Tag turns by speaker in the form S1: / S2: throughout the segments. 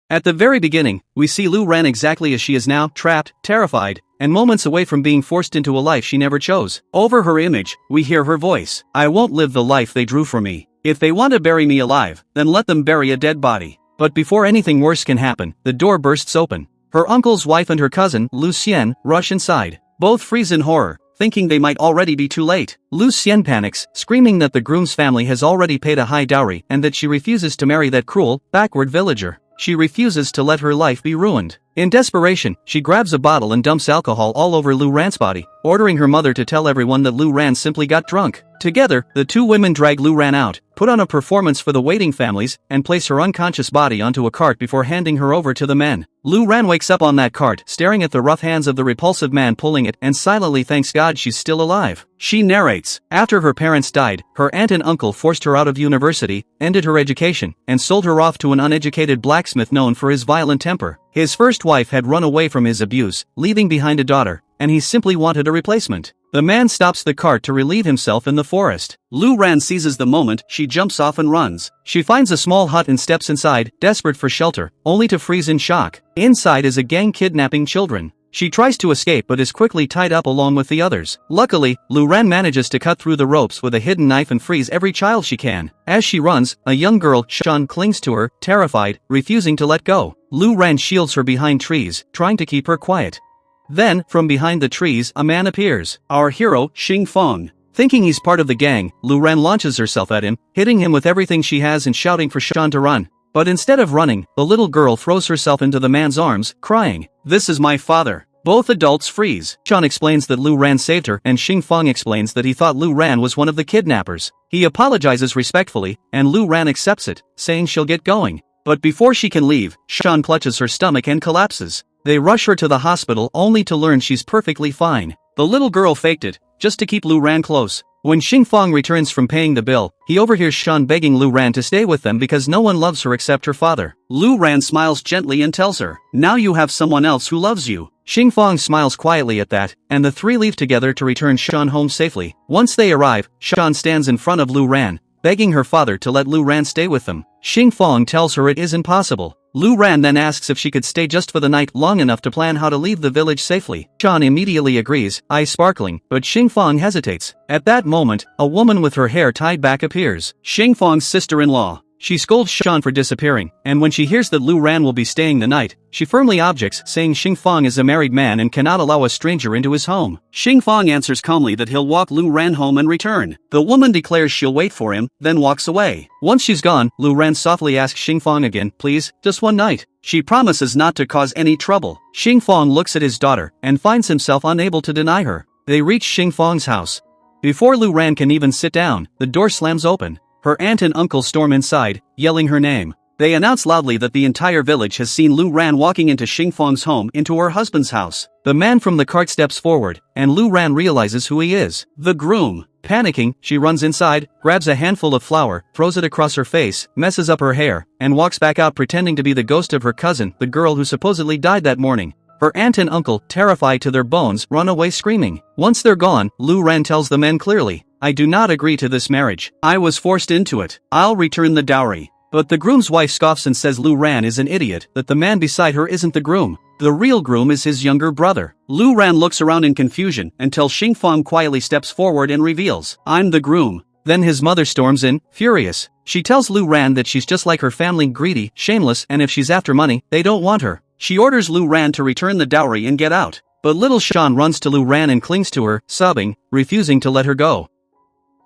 S1: At the very beginning, we see Lu Ran exactly as she is now, trapped, terrified, and moments away from being forced into a life she never chose. Over her image, we hear her voice. I won't live the life they drew for me. If they want to bury me alive, then let them bury a dead body. But before anything worse can happen, the door bursts open. Her uncle's wife and her cousin, Lu Xian, rush inside. Both freeze in horror, thinking they might already be too late. Lu Xian panics, screaming that the groom's family has already paid a high dowry and that she refuses to marry that cruel, backward villager. She refuses to let her life be ruined. In desperation, she grabs a bottle and dumps alcohol all over Lu Ran's body, ordering her mother to tell everyone that Lu Ran simply got drunk. Together, the two women drag Lu Ran out, put on a performance for the waiting families, and place her unconscious body onto a cart before handing her over to the men. Lu Ran wakes up on that cart, staring at the rough hands of the repulsive man pulling it, and silently thanks God she's still alive. She narrates, after her parents died, her aunt and uncle forced her out of university, ended her education, and sold her off to an uneducated blacksmith known for his violent temper. His first wife had run away from his abuse, leaving behind a daughter, and he simply wanted a replacement. The man stops the cart to relieve himself in the forest. Lu Ran seizes the moment, she jumps off and runs. She finds a small hut and steps inside, desperate for shelter, only to freeze in shock. Inside is a gang kidnapping children. She tries to escape but is quickly tied up along with the others. Luckily, Lu Ran manages to cut through the ropes with a hidden knife and freeze every child she can. As she runs, a young girl, Shan, clings to her, terrified, refusing to let go. Lu Ran shields her behind trees, trying to keep her quiet. Then, from behind the trees, a man appears. Our hero, Xing Feng. Thinking he's part of the gang, Lu Ran launches herself at him, hitting him with everything she has and shouting for Shan to run. But instead of running, the little girl throws herself into the man's arms, crying, "This is my father." Both adults freeze. Shan explains that Lu Ran saved her, and Xing Feng explains that he thought Lu Ran was one of the kidnappers. He apologizes respectfully, and Lu Ran accepts it, saying she'll get going. But before she can leave, Shan clutches her stomach and collapses. They rush her to the hospital only to learn she's perfectly fine. The little girl faked it, just to keep Lu Ran close. When Xing Feng returns from paying the bill, he overhears Shan begging Lu Ran to stay with them because no one loves her except her father. Lu Ran smiles gently and tells her, "Now you have someone else who loves you." Xing Feng smiles quietly at that, and the three leave together to return Shan home safely. Once they arrive, Shan stands in front of Lu Ran, begging her father to let Lu Ran stay with them. Xing Feng tells her it isn't possible. Lu Ran then asks if she could stay just for the night long enough to plan how to leave the village safely. Shan immediately agrees, eyes sparkling, but Xing Feng hesitates. At that moment, a woman with her hair tied back appears. Xing Feng's sister-in-law. She scolds Shan for disappearing, and when she hears that Lu Ran will be staying the night, she firmly objects, saying Xing Feng is a married man and cannot allow a stranger into his home. Xing Feng answers calmly that he'll walk Lu Ran home and return. The woman declares she'll wait for him, then walks away. Once she's gone, Lu Ran softly asks Xing Feng again, "Please, just one night." She promises not to cause any trouble. Xing Feng looks at his daughter, and finds himself unable to deny her. They reach Xing Feng's house. Before Lu Ran can even sit down, the door slams open. Her aunt and uncle storm inside, yelling her name. They announce loudly that the entire village has seen Lu Ran walking into Xing Feng's home into her husband's house. The man from the cart steps forward, and Lu Ran realizes who he is. The groom. Panicking, she runs inside, grabs a handful of flour, throws it across her face, messes up her hair, and walks back out pretending to be the ghost of her cousin, the girl who supposedly died that morning. Her aunt and uncle, terrified to their bones, run away screaming. Once they're gone, Lu Ran tells the men clearly, "I do not agree to this marriage. I was forced into it. I'll return the dowry." But the groom's wife scoffs and says Lu Ran is an idiot, that the man beside her isn't the groom. The real groom is his younger brother. Lu Ran looks around in confusion until Xing Feng quietly steps forward and reveals, "I'm the groom." Then his mother storms in, furious. She tells Lu Ran that she's just like her family, greedy, shameless, and if she's after money, they don't want her. She orders Lu Ran to return the dowry and get out. But little Shan runs to Lu Ran and clings to her, sobbing, refusing to let her go.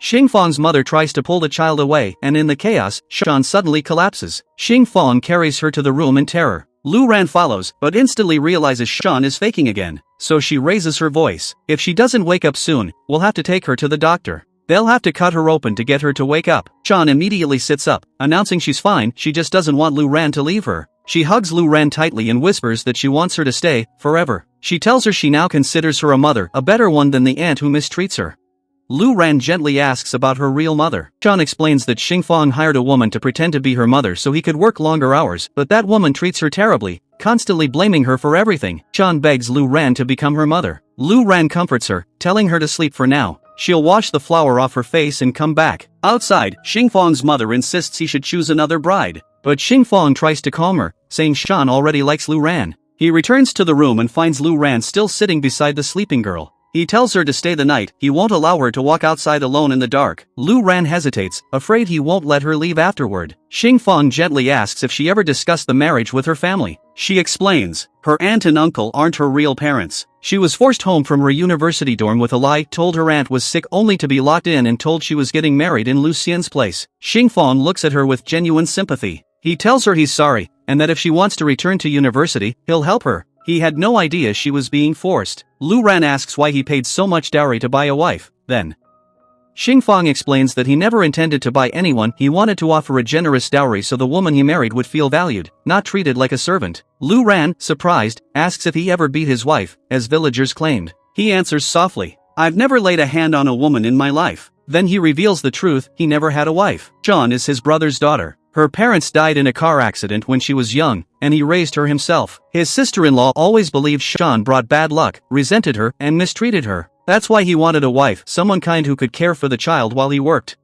S1: Xing Feng's mother tries to pull the child away, and in the chaos, Shan suddenly collapses. Xing Feng carries her to the room in terror. Lu Ran follows, but instantly realizes Shan is faking again. So she raises her voice. If she doesn't wake up soon, we'll have to take her to the doctor. They'll have to cut her open to get her to wake up. Shan immediately sits up, announcing she's fine, she just doesn't want Lu Ran to leave her. She hugs Lu Ran tightly and whispers that she wants her to stay, forever. She tells her she now considers her a mother, a better one than the aunt who mistreats her. Lu Ran gently asks about her real mother. Shan explains that Xing Feng hired a woman to pretend to be her mother so he could work longer hours, but that woman treats her terribly, constantly blaming her for everything. Shan begs Lu Ran to become her mother. Lu Ran comforts her, telling her to sleep for now. She'll wash the flour off her face and come back. Outside, Xing Feng's mother insists he should choose another bride. But Xing Feng tries to calm her, saying Sean already likes Lu Ran. He returns to the room and finds Lu Ran still sitting beside the sleeping girl. He tells her to stay the night, he won't allow her to walk outside alone in the dark. Lu Ran hesitates, afraid he won't let her leave afterward. Xingfang gently asks if she ever discussed the marriage with her family. She explains, her aunt and uncle aren't her real parents. She was forced home from her university dorm with a lie, told her aunt was sick only to be locked in, and told she was getting married in Lu Xian's place. Xingfang looks at her with genuine sympathy. He tells her he's sorry, and that if she wants to return to university, he'll help her. He had no idea she was being forced. Lu Ran asks why he paid so much dowry to buy a wife. Then Xingfang explains that he never intended to buy anyone, he wanted to offer a generous dowry so the woman he married would feel valued, not treated like a servant. Lu Ran, surprised, asks if he ever beat his wife, as villagers claimed. He answers softly, I've never laid a hand on a woman in my life. Then he reveals the truth, he never had a wife. Sean is his brother's daughter. Her parents died in a car accident when she was young, and he raised her himself. His sister-in-law always believed Sean brought bad luck, resented her, and mistreated her. That's why he wanted a wife, someone kind who could care for the child while he worked.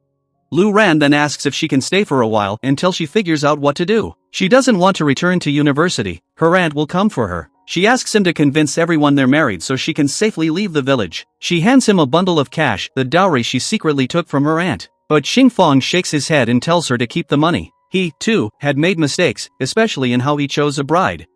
S1: Lu Ran then asks if she can stay for a while until she figures out what to do. She doesn't want to return to university, her aunt will come for her. She asks him to convince everyone they're married so she can safely leave the village. She hands him a bundle of cash, the dowry she secretly took from her aunt. But Xingfang shakes his head and tells her to keep the money. He, too, had made mistakes, especially in how he chose a bride.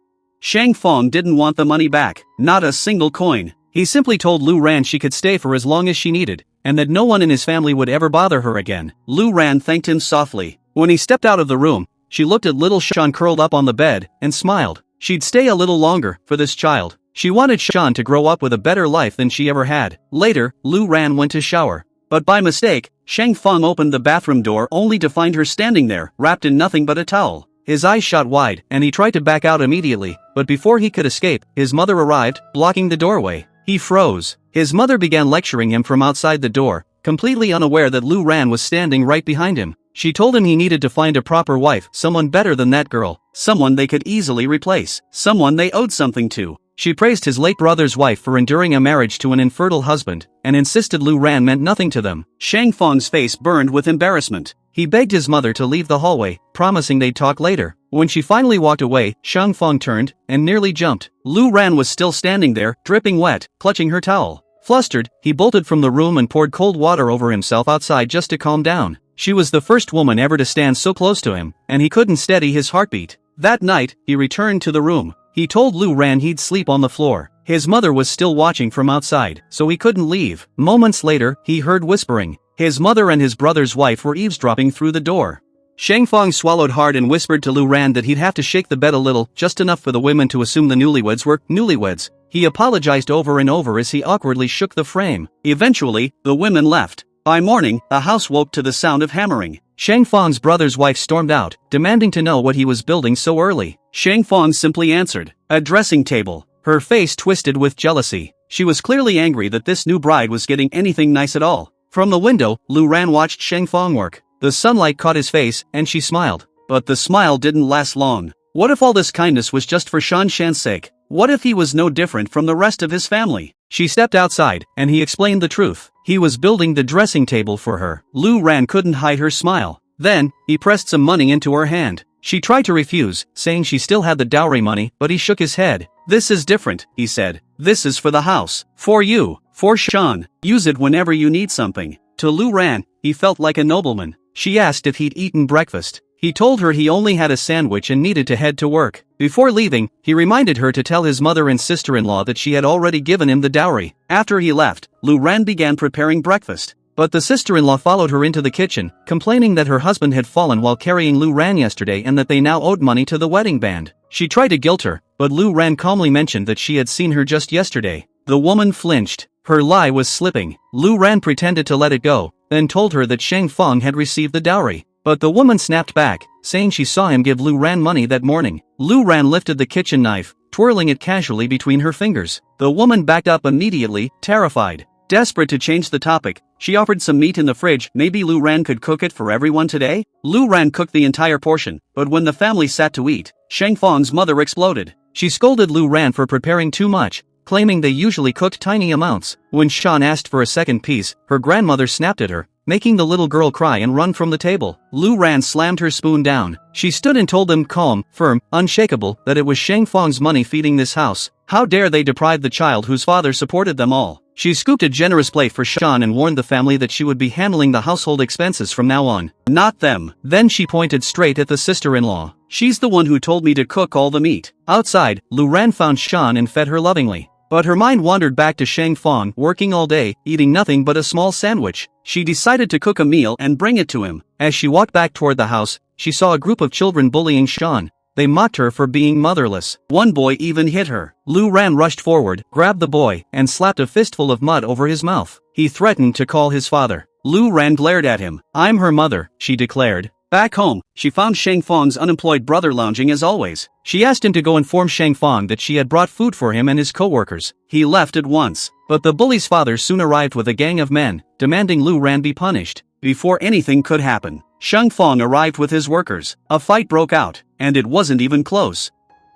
S1: Xingfang didn't want the money back, not a single coin. He simply told Lu Ran she could stay for as long as she needed, and that no one in his family would ever bother her again. Lu Ran thanked him softly. When he stepped out of the room, she looked at little Sean curled up on the bed, and smiled. She'd stay a little longer, for this child. She wanted Sean to grow up with a better life than she ever had. Later, Lu Ran went to shower. But by mistake, Xingfang opened the bathroom door only to find her standing there, wrapped in nothing but a towel. His eyes shot wide, and he tried to back out immediately, but before he could escape, his mother arrived, blocking the doorway. He froze. His mother began lecturing him from outside the door, completely unaware that Lu Ran was standing right behind him. She told him he needed to find a proper wife, someone better than that girl, someone they could easily replace, someone they owed something to. She praised his late brother's wife for enduring a marriage to an infertile husband, and insisted Lu Ran meant nothing to them. Xingfang's face burned with embarrassment. He begged his mother to leave the hallway, promising they'd talk later. When she finally walked away, Xingfang turned, and nearly jumped. Lu Ran was still standing there, dripping wet, clutching her towel. Flustered, he bolted from the room and poured cold water over himself outside just to calm down. She was the first woman ever to stand so close to him, and he couldn't steady his heartbeat. That night, he returned to the room. He told Lu Ran he'd sleep on the floor. His mother was still watching from outside, so he couldn't leave. Moments later, he heard whispering. His mother and his brother's wife were eavesdropping through the door. Xingfang swallowed hard and whispered to Lu Ran that he'd have to shake the bed a little, just enough for the women to assume the newlyweds were newlyweds. He apologized over and over as he awkwardly shook the frame. Eventually, the women left. By morning, the house woke to the sound of hammering. Xingfang's brother's wife stormed out, demanding to know what he was building so early. Xingfang simply answered, a dressing table. Her face twisted with jealousy. She was clearly angry that this new bride was getting anything nice at all. From the window, Lu Ran watched Xingfang work. The sunlight caught his face, and she smiled. But the smile didn't last long. What if all this kindness was just for Shan Shan's sake? What if he was no different from the rest of his family? She stepped outside, and he explained the truth. He was building the dressing table for her. Lu Ran couldn't hide her smile. Then, he pressed some money into her hand. She tried to refuse, saying she still had the dowry money, but he shook his head. This is different, he said. This is for the house. For you. For Shan. Use it whenever you need something. To Lu Ran, he felt like a nobleman. She asked if he'd eaten breakfast. He told her he only had a sandwich and needed to head to work. Before leaving, he reminded her to tell his mother and sister-in-law that she had already given him the dowry. After he left, Lu Ran began preparing breakfast. But the sister-in-law followed her into the kitchen, complaining that her husband had fallen while carrying Lu Ran yesterday and that they now owed money to the wedding band. She tried to guilt her, but Lu Ran calmly mentioned that she had seen her just yesterday. The woman flinched. Her lie was slipping. Lu Ran pretended to let it go, then told her that Xingfang had received the dowry. But the woman snapped back, saying she saw him give Lu Ran money that morning. Lu Ran lifted the kitchen knife, twirling it casually between her fingers. The woman backed up immediately, terrified. Desperate to change the topic, she offered some meat in the fridge. Maybe Lu Ran could cook it for everyone today? Lu Ran cooked the entire portion, but when the family sat to eat, Xingfang's mother exploded. She scolded Lu Ran for preparing too much, claiming they usually cooked tiny amounts. When Shan asked for a second piece, her grandmother snapped at her, making the little girl cry and run from the table. Lu Ran slammed her spoon down. She stood and told them calm, firm, unshakable, that it was Shang Feng's money feeding this house. How dare they deprive the child whose father supported them all? She scooped a generous plate for Shan and warned the family that she would be handling the household expenses from now on. Not them. Then she pointed straight at the sister-in-law. She's the one who told me to cook all the meat. Outside, Lu Ran found Shan and fed her lovingly. But her mind wandered back to Shang Feng, working all day, eating nothing but a small sandwich. She decided to cook a meal and bring it to him. As she walked back toward the house, she saw a group of children bullying Shan. They mocked her for being motherless. One boy even hit her. Lu Ran rushed forward, grabbed the boy, and slapped a fistful of mud over his mouth. He threatened to call his father. Lu Ran glared at him. "I'm her mother," she declared. Back home, she found Shang Feng's unemployed brother lounging as always. She asked him to go inform Shang Feng that she had brought food for him and his co-workers. He left at once. But the bully's father soon arrived with a gang of men, demanding Lu Ran be punished. Before anything could happen, Shang Feng arrived with his workers. A fight broke out, and it wasn't even close.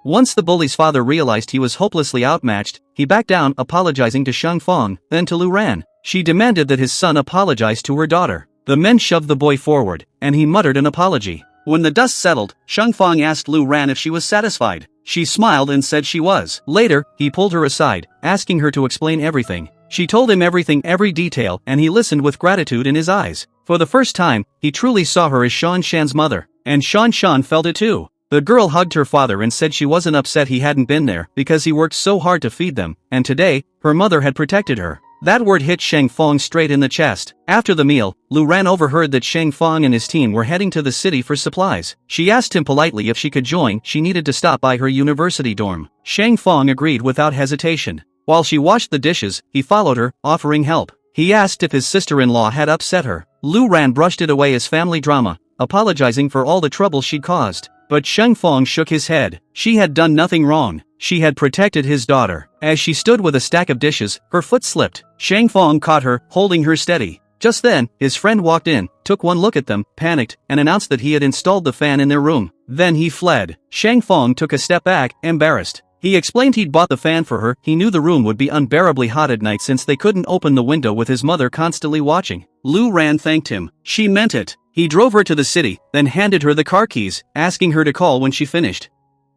S1: Once the bully's father realized he was hopelessly outmatched, he backed down, apologizing to Shang Feng, then to Lu Ran. She demanded that his son apologize to her daughter. The men shoved the boy forward, and he muttered an apology. When the dust settled, Shang Feng asked Lu Ran if she was satisfied. She smiled and said she was. Later, he pulled her aside, asking her to explain everything. She told him everything, every detail, and he listened with gratitude in his eyes. For the first time, he truly saw her as Shan Shan's mother, and Shan felt it too. The girl hugged her father and said she wasn't upset he hadn't been there because he worked so hard to feed them, and today, her mother had protected her. That word hit Shang Feng straight in the chest. After the meal, Lu Ran overheard that Shang Feng and his team were heading to the city for supplies. She asked him politely if she could join. She needed to stop by her university dorm. Shang Feng agreed without hesitation. While she washed the dishes, he followed her, offering help. He asked if his sister-in-law had upset her. Lu Ran brushed it away as family drama, apologizing for all the trouble she'd caused. But Shang Feng shook his head. She had done nothing wrong. She had protected his daughter. As she stood with a stack of dishes, her foot slipped. Shang Feng caught her, holding her steady. Just then, his friend walked in, took one look at them, panicked, and announced that he had installed the fan in their room. Then he fled. Shang Feng took a step back, embarrassed. He explained he'd bought the fan for her. He knew the room would be unbearably hot at night since they couldn't open the window with his mother constantly watching. Lu Ran thanked him. She meant it. He drove her to the city, then handed her the car keys, asking her to call when she finished.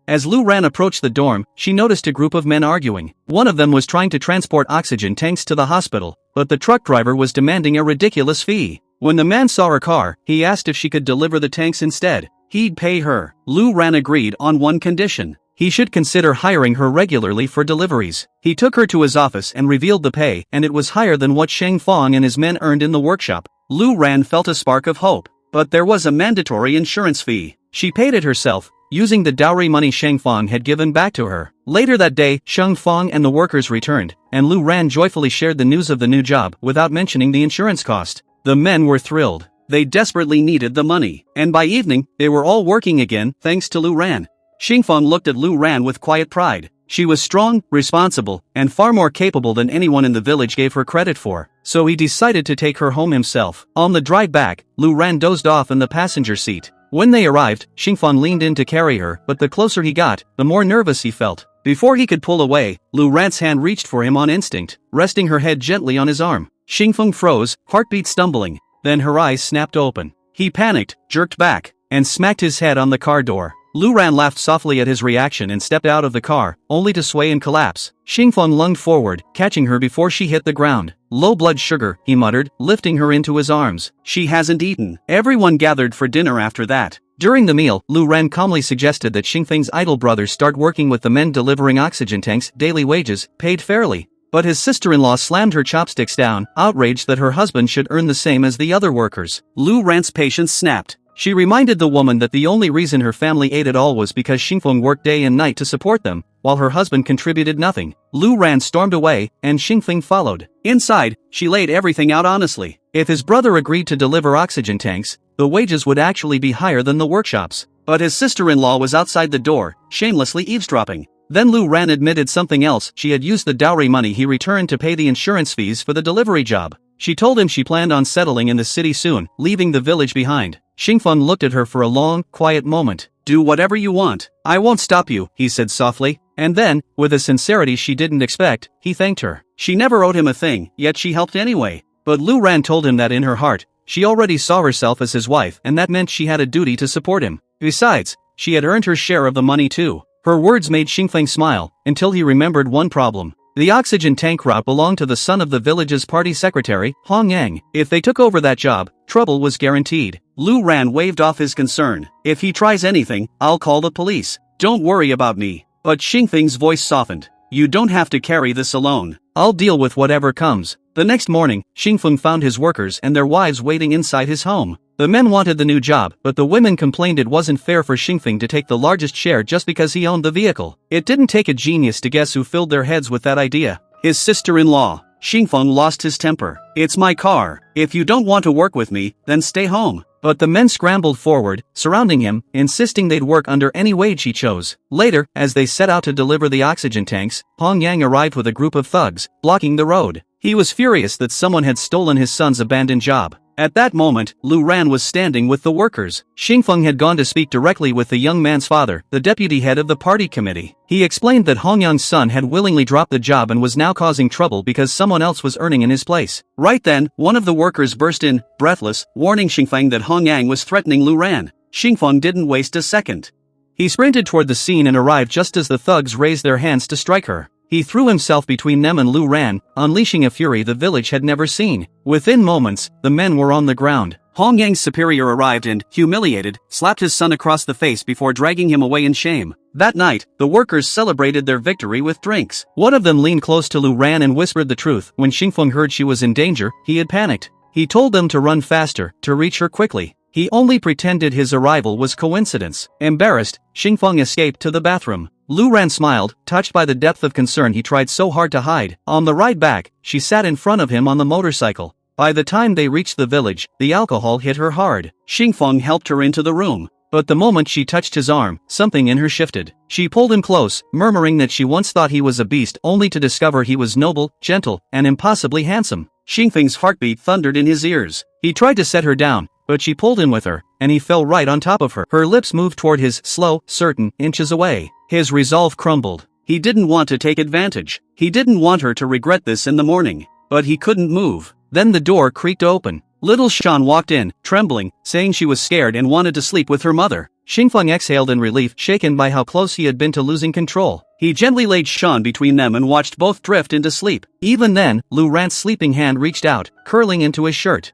S1: As Lu Ran approached the dorm, she noticed a group of men arguing. One of them was trying to transport oxygen tanks to the hospital, but the truck driver was demanding a ridiculous fee. When the man saw her car, he asked if she could deliver the tanks instead. He'd pay her. Lu Ran agreed on one condition. He should consider hiring her regularly for deliveries. He took her to his office and revealed the pay, and it was higher than what Shang Feng and his men earned in the workshop. Lu Ran felt a spark of hope. But there was a mandatory insurance fee. She paid it herself, using the dowry money Shang Feng had given back to her. Later that day, Shang Feng and the workers returned, and Lu Ran joyfully shared the news of the new job without mentioning the insurance cost. The men were thrilled. They desperately needed the money, and by evening, they were all working again, thanks to Lu Ran. Shang Feng looked at Lu Ran with quiet pride. She was strong, responsible, and far more capable than anyone in the village gave her credit for, so he decided to take her home himself. On the drive back, Lu Ran dozed off in the passenger seat. When they arrived, Shang Feng leaned in to carry her, but the closer he got, the more nervous he felt. Before he could pull away, Lu Ran's hand reached for him on instinct, resting her head gently on his arm. Shang Feng froze, heartbeat stumbling. Then her eyes snapped open. He panicked, jerked back, and smacked his head on the car door. Lu Ran laughed softly at his reaction and stepped out of the car, only to sway and collapse. Shang Feng lunged forward, catching her before she hit the ground. "Low blood sugar," he muttered, lifting her into his arms. "She hasn't eaten." Everyone gathered for dinner after that. During the meal, Lu Ran calmly suggested that Shang Feng's idol brothers start working with the men delivering oxygen tanks, daily wages, paid fairly. But his sister-in-law slammed her chopsticks down, outraged that her husband should earn the same as the other workers. Lu Ran's patience snapped. She reminded the woman that the only reason her family ate at all was because Shang Feng worked day and night to support them, while her husband contributed nothing. Lu Ran stormed away, and Shang Feng followed. Inside, she laid everything out honestly. If his brother agreed to deliver oxygen tanks, the wages would actually be higher than the workshops. But his sister-in-law was outside the door, shamelessly eavesdropping. Then Lu Ran admitted something else. She had used the dowry money he returned to pay the insurance fees for the delivery job. She told him she planned on settling in the city soon, leaving the village behind. Shang Feng looked at her for a long, quiet moment. "Do whatever you want. I won't stop you," he said softly. And then, with a sincerity she didn't expect, he thanked her. She never owed him a thing, yet she helped anyway. But Lu Ran told him that in her heart, she already saw herself as his wife, and that meant she had a duty to support him. Besides, she had earned her share of the money too. Her words made Xingfeng smile, until he remembered one problem. The oxygen tank route belonged to the son of the village's party secretary, Hong Yang. If they took over that job, trouble was guaranteed. Lu Ran waved off his concern. If he tries anything, I'll call the police. Don't worry about me. But Xingfeng's voice softened. You don't have to carry this alone. I'll deal with whatever comes. The next morning, Xingfeng found his workers and their wives waiting inside his home. The men wanted the new job, but the women complained it wasn't fair for Xingfeng to take the largest share just because he owned the vehicle. It didn't take a genius to guess who filled their heads with that idea. His sister-in-law. Xingfeng lost his temper. It's my car. If you don't want to work with me, then stay home. But the men scrambled forward, surrounding him, insisting they'd work under any wage he chose. Later, as they set out to deliver the oxygen tanks, Hong Yang arrived with a group of thugs, blocking the road. He was furious that someone had stolen his son's abandoned job. At that moment, Lu Ran was standing with the workers. Xingfeng had gone to speak directly with the young man's father, the deputy head of the party committee. He explained that Hong Yang's son had willingly dropped the job and was now causing trouble because someone else was earning in his place. Right then, one of the workers burst in, breathless, warning Xingfeng that Hong Yang was threatening Lu Ran. Xingfeng didn't waste a second. He sprinted toward the scene and arrived just as the thugs raised their hands to strike her. He threw himself between them and Lu Ran, unleashing a fury the village had never seen. Within moments, the men were on the ground. Hong Yang's superior arrived and, humiliated, slapped his son across the face before dragging him away in shame. That night, the workers celebrated their victory with drinks. One of them leaned close to Lu Ran and whispered the truth. When Xingfeng heard she was in danger, he had panicked. He told them to run faster, to reach her quickly. He only pretended his arrival was coincidence. Embarrassed, Xingfeng escaped to the bathroom. Lu Ran smiled, touched by the depth of concern he tried so hard to hide. On the ride back, she sat in front of him on the motorcycle. By the time they reached the village, the alcohol hit her hard. Xingfeng helped her into the room. But the moment she touched his arm, something in her shifted. She pulled him close, murmuring that she once thought he was a beast only to discover he was noble, gentle, and impossibly handsome. Xingfeng's heartbeat thundered in his ears. He tried to set her down, but she pulled in with her, and he fell right on top of her. Her lips moved toward his, slow, certain, inches away. His resolve crumbled. He didn't want to take advantage. He didn't want her to regret this in the morning. But he couldn't move. Then the door creaked open. Little Shan walked in, trembling, saying she was scared and wanted to sleep with her mother. Xingfeng exhaled in relief, shaken by how close he had been to losing control. He gently laid Shan between them and watched both drift into sleep. Even then, Lu Ran's sleeping hand reached out, curling into his shirt.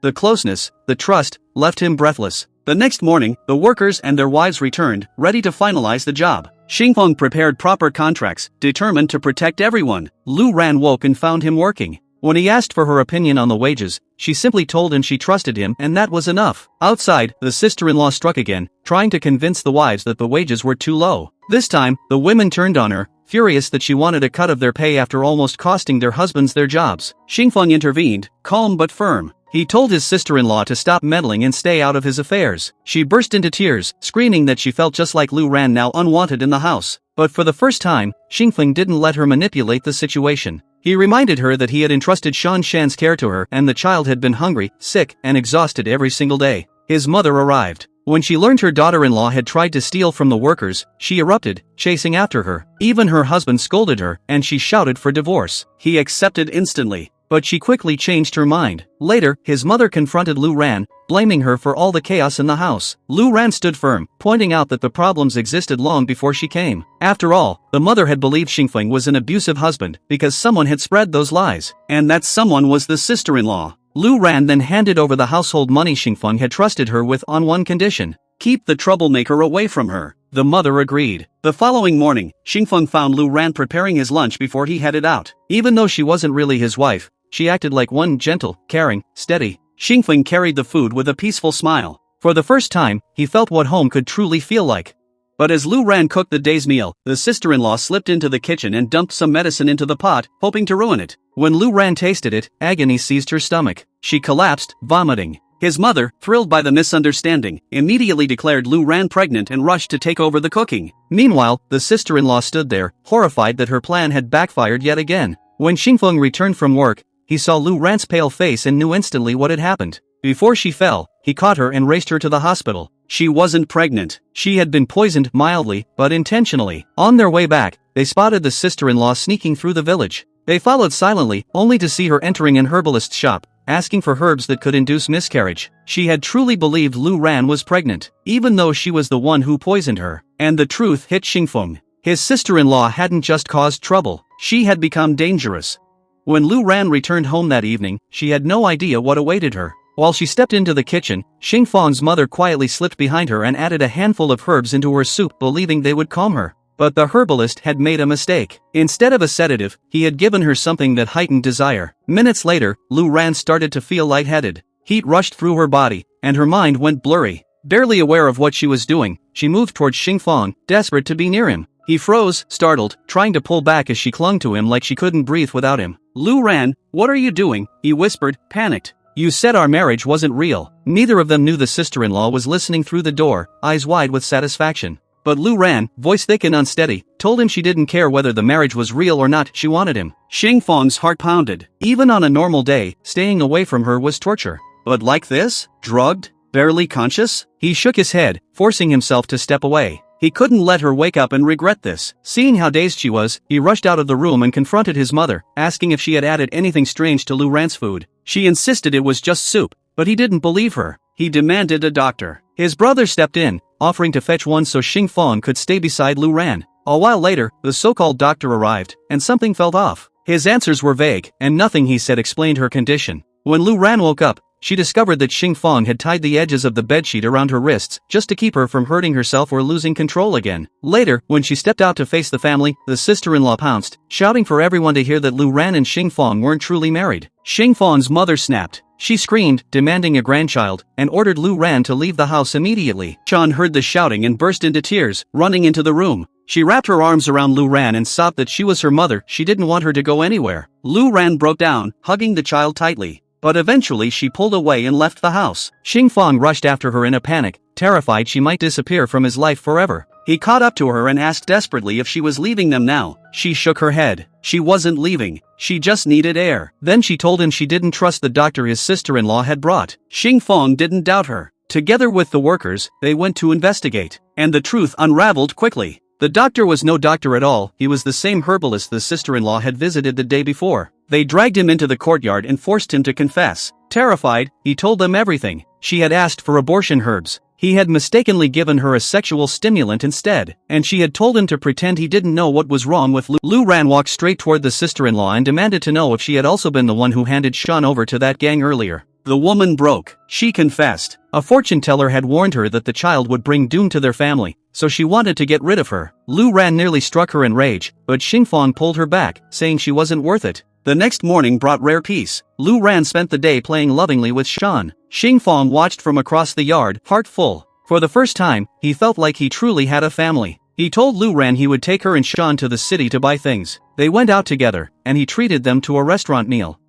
S1: The closeness, the trust, left him breathless. The next morning, the workers and their wives returned, ready to finalize the job. Xingfeng prepared proper contracts, determined to protect everyone. Lu Ran woke and found him working. When he asked for her opinion on the wages, she simply told him she trusted him and that was enough. Outside, the sister-in-law struck again, trying to convince the wives that the wages were too low. This time, the women turned on her, furious that she wanted a cut of their pay after almost costing their husbands their jobs. Xingfeng intervened, calm but firm. He told his sister-in-law to stop meddling and stay out of his affairs. She burst into tears, screaming that she felt just like Lu Ran, now unwanted in the house. But for the first time, Xingfeng didn't let her manipulate the situation. He reminded her that he had entrusted Shan Shan's care to her and the child had been hungry, sick, and exhausted every single day. His mother arrived. When she learned her daughter-in-law had tried to steal from the workers, she erupted, chasing after her. Even her husband scolded her, and she shouted for divorce. He accepted instantly. But she quickly changed her mind. Later, his mother confronted Lu Ran, blaming her for all the chaos in the house. Lu Ran stood firm, pointing out that the problems existed long before she came. After all, the mother had believed Xingfeng was an abusive husband because someone had spread those lies. And that someone was the sister-in-law. Lu Ran then handed over the household money Xingfeng had trusted her with on one condition: keep the troublemaker away from her. The mother agreed. The following morning, Xingfeng found Lu Ran preparing his lunch before he headed out. Even though she wasn't really his wife, she acted like one, gentle, caring, steady. Xingfeng carried the food with a peaceful smile. For the first time, he felt what home could truly feel like. But as Lu Ran cooked the day's meal, the sister-in-law slipped into the kitchen and dumped some medicine into the pot, hoping to ruin it. When Lu Ran tasted it, agony seized her stomach. She collapsed, vomiting. His mother, thrilled by the misunderstanding, immediately declared Lu Ran pregnant and rushed to take over the cooking. Meanwhile, the sister-in-law stood there, horrified that her plan had backfired yet again. When Xingfeng returned from work, he saw Lu Ran's pale face and knew instantly what had happened. Before she fell, he caught her and raced her to the hospital. She wasn't pregnant. She had been poisoned mildly, but intentionally. On their way back, they spotted the sister-in-law sneaking through the village. They followed silently, only to see her entering an herbalist's shop, asking for herbs that could induce miscarriage. She had truly believed Lu Ran was pregnant, even though she was the one who poisoned her. And the truth hit Xingfeng. His sister-in-law hadn't just caused trouble, she had become dangerous. When Lu Ran returned home that evening, she had no idea what awaited her. While she stepped into the kitchen, Xingfeng's mother quietly slipped behind her and added a handful of herbs into her soup, believing they would calm her. But the herbalist had made a mistake. Instead of a sedative, he had given her something that heightened desire. Minutes later, Lu Ran started to feel lightheaded. Heat rushed through her body, and her mind went blurry. Barely aware of what she was doing, she moved towards Xingfeng, desperate to be near him. He froze, startled, trying to pull back as she clung to him like she couldn't breathe without him. "Lu Ran, what are you doing?" he whispered, panicked. "You said our marriage wasn't real." Neither of them knew the sister-in-law was listening through the door, eyes wide with satisfaction. But Lu Ran, voice thick and unsteady, told him she didn't care whether the marriage was real or not, she wanted him. Xingfeng's heart pounded. Even on a normal day, staying away from her was torture. But like this? Drugged? Barely conscious? He shook his head, forcing himself to step away. He couldn't let her wake up and regret this. Seeing how dazed she was, he rushed out of the room and confronted his mother, asking if she had added anything strange to Lu Ran's food. She insisted it was just soup, but he didn't believe her. He demanded a doctor. His brother stepped in, offering to fetch one so Xingfeng could stay beside Lu Ran. A while later, the so-called doctor arrived, and something felt off. His answers were vague, and nothing he said explained her condition. When Lu Ran woke up, she discovered that Xingfeng had tied the edges of the bedsheet around her wrists, just to keep her from hurting herself or losing control again. Later, when she stepped out to face the family, the sister-in-law pounced, shouting for everyone to hear that Lu Ran and Xingfeng weren't truly married. Xingfeng's mother snapped. She screamed, demanding a grandchild, and ordered Lu Ran to leave the house immediately. Chan heard the shouting and burst into tears, running into the room. She wrapped her arms around Lu Ran and sobbed that she was her mother, she didn't want her to go anywhere. Lu Ran broke down, hugging the child tightly. But eventually she pulled away and left the house. Xingfeng rushed after her in a panic, terrified she might disappear from his life forever. He caught up to her and asked desperately if she was leaving them now. She shook her head. She wasn't leaving, she just needed air. Then she told him she didn't trust the doctor his sister-in-law had brought. Xingfeng didn't doubt her. Together with the workers, they went to investigate. And the truth unraveled quickly. The doctor was no doctor at all, he was the same herbalist the sister-in-law had visited the day before. They dragged him into the courtyard and forced him to confess. Terrified, he told them everything. She had asked for abortion herbs. He had mistakenly given her a sexual stimulant instead, and she had told him to pretend he didn't know what was wrong with Lu. Lu Ran walked straight toward the sister-in-law and demanded to know if she had also been the one who handed Shan over to that gang earlier. The woman broke. She confessed. A fortune teller had warned her that the child would bring doom to their family, so she wanted to get rid of her. Lu Ran nearly struck her in rage, but Xingfeng pulled her back, saying she wasn't worth it. The next morning brought rare peace. Lu Ran spent the day playing lovingly with Shan. Xingfeng watched from across the yard, heart full. For the first time, he felt like he truly had a family. He told Lu Ran he would take her and Shan to the city to buy things. They went out together, and he treated them to a restaurant meal.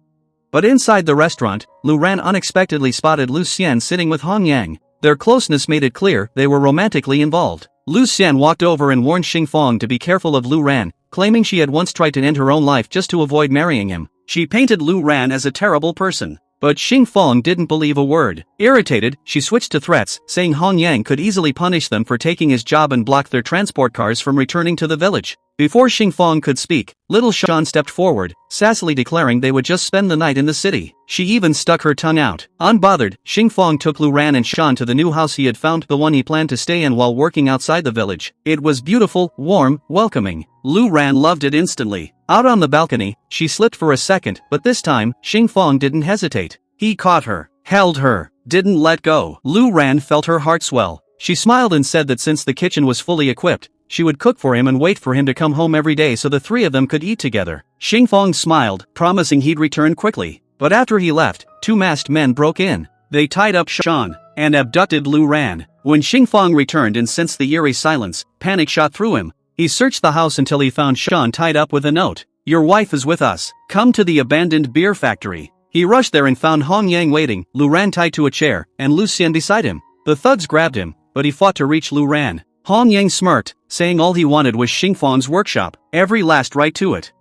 S1: But inside the restaurant, Lu Ran unexpectedly spotted Lu Xian sitting with Hong Yang. Their closeness made it clear they were romantically involved. Lu Xian walked over and warned Xingfeng to be careful of Lu Ran, claiming she had once tried to end her own life just to avoid marrying him. She painted Lu Ran as a terrible person. But Xingfeng didn't believe a word. Irritated, she switched to threats, saying Hong Yang could easily punish them for taking his job and block their transport cars from returning to the village. Before Xingfeng could speak, little Shan stepped forward, sassily declaring they would just spend the night in the city. She even stuck her tongue out. Unbothered, Xingfeng took Lu Ran and Shan to the new house he had found, the one he planned to stay in while working outside the village. It was beautiful, warm, welcoming. Lu Ran loved it instantly. Out on the balcony, she slipped for a second, but this time, Xingfeng didn't hesitate. He caught her, held her, didn't let go. Lu Ran felt her heart swell. She smiled and said that since the kitchen was fully equipped, she would cook for him and wait for him to come home every day so the three of them could eat together. Xingfeng smiled, promising he'd return quickly. But after he left, two masked men broke in. They tied up Shan and abducted Lu Ran. When Xingfeng returned and sensed the eerie silence, panic shot through him. He searched the house until he found Shan tied up with a note. "Your wife is with us. Come to the abandoned beer factory." He rushed there and found Hong Yang waiting, Lu Ran tied to a chair, and Lu Xian beside him. The thugs grabbed him, but he fought to reach Lu Ran. Hong Yang smirked, saying all he wanted was Xingfeng's workshop, every last right to it.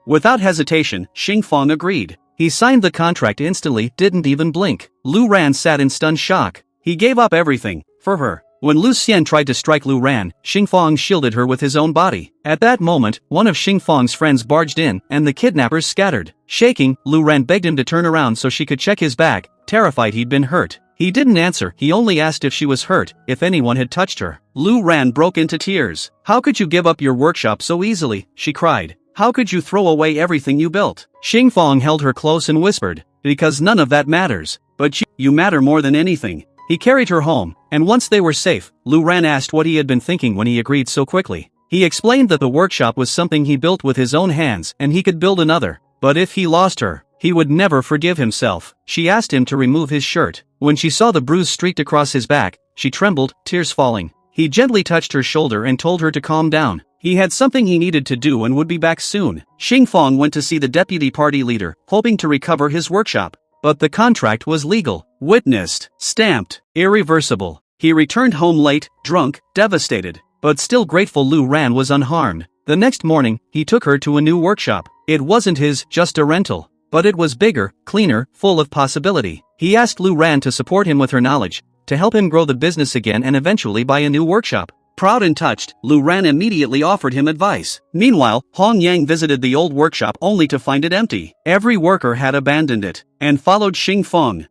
S1: Without hesitation, Xingfeng agreed. He signed the contract instantly, didn't even blink. Lu Ran sat in stunned shock. He gave up everything, for her. When Lu Xian tried to strike Lu Ran, Xingfang shielded her with his own body. At that moment, one of Xingfang's friends barged in, and the kidnappers scattered. Shaking, Lu Ran begged him to turn around so she could check his back, terrified he'd been hurt. He didn't answer, he only asked if she was hurt, if anyone had touched her. Lu Ran broke into tears. "How could you give up your workshop so easily?" she cried. "How could you throw away everything you built?" Xingfang held her close and whispered, "Because none of that matters. But you matter more than anything." He carried her home, and once they were safe, Lu Ran asked what he had been thinking when he agreed so quickly. He explained that the workshop was something he built with his own hands and he could build another. But if he lost her, he would never forgive himself. She asked him to remove his shirt. When she saw the bruise streaked across his back, she trembled, tears falling. He gently touched her shoulder and told her to calm down. He had something he needed to do and would be back soon. Xingfang went to see the deputy party leader, hoping to recover his workshop. But the contract was legal, witnessed, stamped, irreversible. He returned home late, drunk, devastated. But still grateful Lu Ran was unharmed. The next morning, he took her to a new workshop. It wasn't his, just a rental. But it was bigger, cleaner, full of possibility. He asked Lu Ran to support him with her knowledge, to help him grow the business again and eventually buy a new workshop. Proud and touched, Lu Ran immediately offered him advice. Meanwhile, Hong Yang visited the old workshop only to find it empty. Every worker had abandoned it, and followed Xingfang.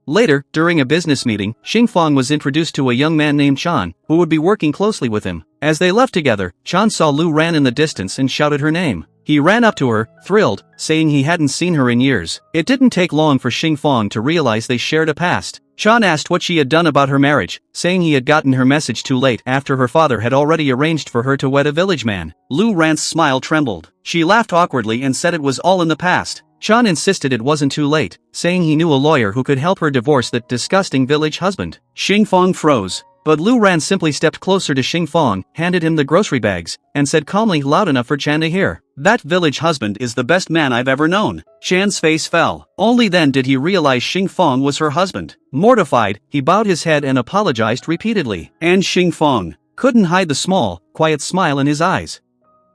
S1: Later, during a business meeting, Xingfang was introduced to a young man named Chan, who would be working closely with him. As they left together, Chan saw Lu Ran in the distance and shouted her name. He ran up to her, thrilled, saying he hadn't seen her in years. It didn't take long for Xingfang to realize they shared a past. Chan asked what she had done about her marriage, saying he had gotten her message too late after her father had already arranged for her to wed a village man. Lu Ran's smile trembled. She laughed awkwardly and said it was all in the past. Chan insisted it wasn't too late, saying he knew a lawyer who could help her divorce that disgusting village husband. Xingfang froze. But Lu Ran simply stepped closer to Xingfang, handed him the grocery bags, and said calmly loud enough for Chan to hear, "That village husband is the best man I've ever known." Chan's face fell. Only then did he realize Xingfang was her husband. Mortified, he bowed his head and apologized repeatedly. And Xingfang couldn't hide the small, quiet smile in his eyes.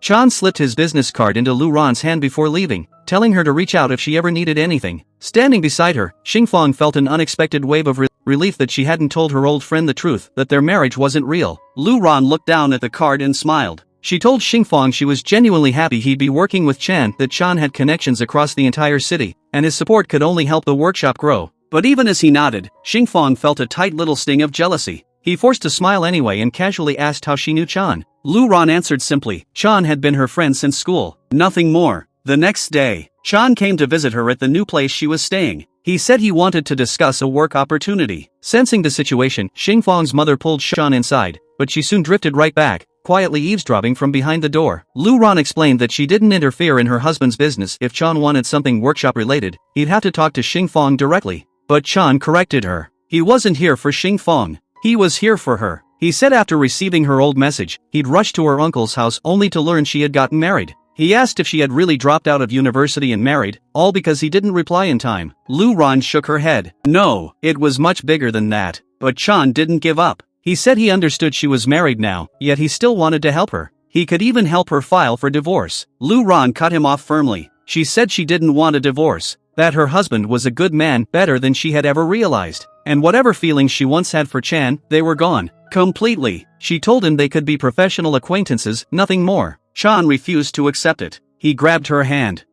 S1: Chan slipped his business card into Lu Ran's hand before leaving, telling her to reach out if she ever needed anything. Standing beside her, Xingfang felt an unexpected wave of relief that she hadn't told her old friend the truth, that their marriage wasn't real. Lu Ran looked down at the card and smiled. She told Xingfang she was genuinely happy he'd be working with Chan, that Chan had connections across the entire city, and his support could only help the workshop grow. But even as he nodded, Xingfang felt a tight little sting of jealousy. He forced a smile anyway and casually asked how she knew Chan. Lu Ran answered simply, Chan had been her friend since school. Nothing more. The next day, Chan came to visit her at the new place she was staying. He said he wanted to discuss a work opportunity. Sensing the situation, Xingfang's mother pulled Chan inside, but she soon drifted right back, quietly eavesdropping from behind the door. Lu Ran explained that she didn't interfere in her husband's business. If Chan wanted something workshop related, he'd have to talk to Xingfang directly. But Chan corrected her. He wasn't here for Xingfang. He was here for her. He said after receiving her old message, he'd rushed to her uncle's house only to learn she had gotten married. He asked if she had really dropped out of university and married, all because he didn't reply in time. Lu Ran shook her head. No, it was much bigger than that. But Chan didn't give up. He said he understood she was married now, yet he still wanted to help her. He could even help her file for divorce. Lu Ran cut him off firmly. She said she didn't want a divorce, that her husband was a good man, better than she had ever realized. And whatever feelings she once had for Chan, they were gone. Completely. She told him they could be professional acquaintances, nothing more. Chan refused to accept it. He grabbed her hand.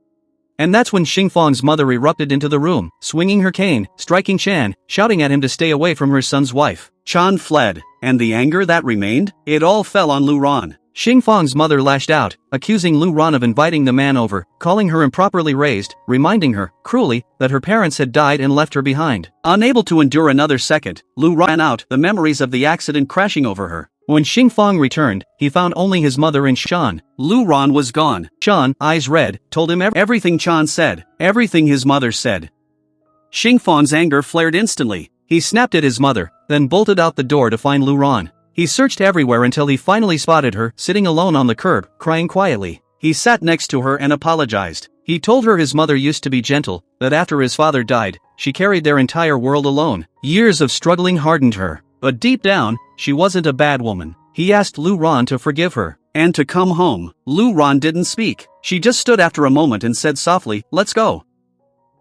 S1: And that's when Xingfang's mother erupted into the room, swinging her cane, striking Chan, shouting at him to stay away from her son's wife. Chan fled, and the anger that remained, it all fell on Lu Ran. Xingfang's mother lashed out, accusing Lu Ran of inviting the man over, calling her improperly raised, reminding her, cruelly, that her parents had died and left her behind. Unable to endure another second, Lu ran out, the memories of the accident crashing over her. When Xingfang returned, he found only his mother and Chan. Lu Ran was gone. Chan, eyes red, told him everything Chan said, everything his mother said. Xingfang's anger flared instantly. He snapped at his mother, then bolted out the door to find Lu Ran. He searched everywhere until he finally spotted her, sitting alone on the curb, crying quietly. He sat next to her and apologized. He told her his mother used to be gentle, that after his father died, she carried their entire world alone. Years of struggling hardened her. But deep down, she wasn't a bad woman. He asked Lu Ran to forgive her, and to come home. Lu Ran didn't speak. She just stood after a moment and said softly, "Let's go."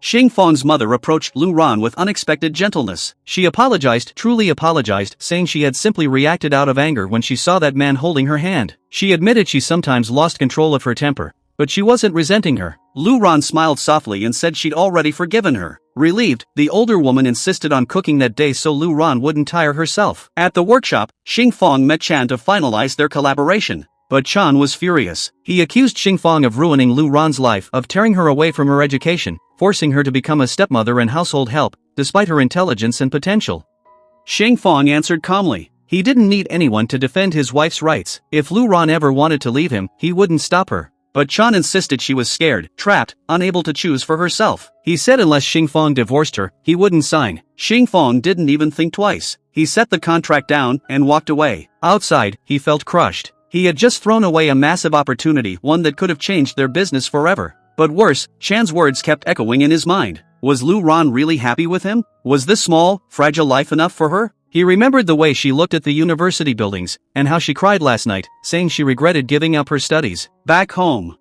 S1: Xing Fang's mother approached Lu Ran with unexpected gentleness. She apologized, truly apologized, saying she had simply reacted out of anger when she saw that man holding her hand. She admitted she sometimes lost control of her temper, but she wasn't resenting her. Lu Ran smiled softly and said she'd already forgiven her. Relieved, the older woman insisted on cooking that day so Lu Ran wouldn't tire herself. At the workshop, Xing Fang met Chan to finalize their collaboration. But Chan was furious. He accused Xing Fang of ruining Lu Ran's life, of tearing her away from her education, forcing her to become a stepmother and household help, despite her intelligence and potential. Xing Fang answered calmly. He didn't need anyone to defend his wife's rights. If Lu Ran ever wanted to leave him, he wouldn't stop her. But Chan insisted she was scared, trapped, unable to choose for herself. He said unless Xing Fang divorced her, he wouldn't sign. Xing Fang didn't even think twice. He set the contract down and walked away. Outside, he felt crushed. He had just thrown away a massive opportunity, one that could have changed their business forever. But worse, Chan's words kept echoing in his mind. Was Lu Ran really happy with him? Was this small, fragile life enough for her? He remembered the way she looked at the university buildings, and how she cried last night, saying she regretted giving up her studies. Back home,